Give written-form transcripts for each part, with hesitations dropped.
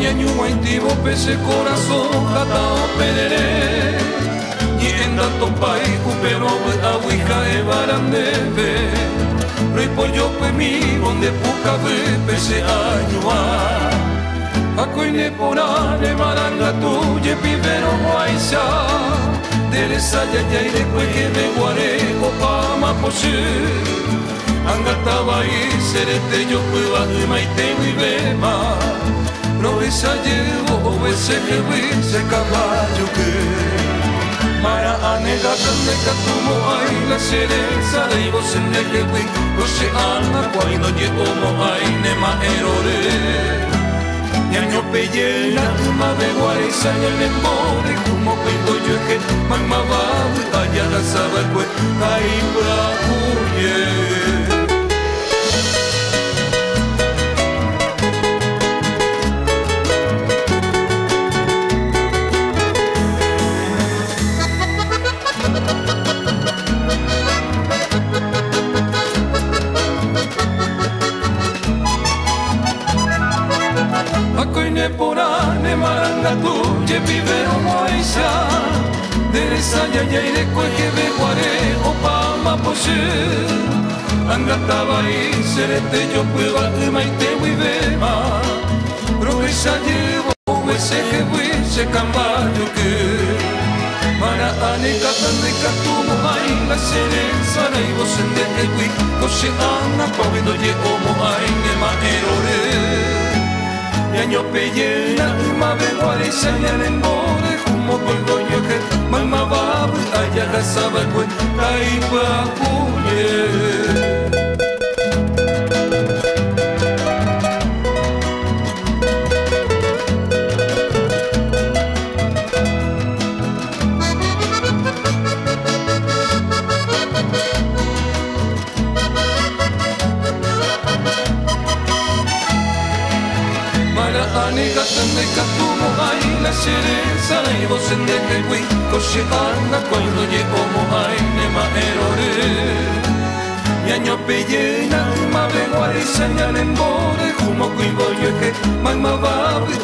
ñañu guaitivo pese corazón jatao perere y en tanto país pero aguija e barandebe rey pollo pues mi donde puca ve pese añua acoine porane baranga tuye pibero guaisa deresa ya y después que me guaré opa ma poche angataba y serete yo puedo maite mi bema no esa llevo o ese que ese caballo que mara anega tande catumo ay la cereza de vos en el que vi no se anda cuando llevo mo ay nema erore ñaño pelle la tuma de guarisa y el embore como cuento yo que mamá va allá la sabe pues ay bravuye. Porane maranga tuye pibero moisa deresa ya y de que ve guare opa ma poche angataba y serete yo puedo maite muy bema progresa llevo ese que fui se caballo que mara anega tande catumo ay la cereza y vos en de que fui coche anda cuando llevo mo ay nema erore ñaño pelle la ma ve guarisa y el embore como cuando yo que mamá va allá la sabe pues ay babuye. Anega tande catumo ay la cereza y vos en de que fui coche anda cuando llevo mo ay nema erore ñaño pelle na ma ve guarisa y el embore como cuivo yo que mamá va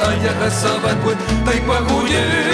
allá la sabe pues tai paguye.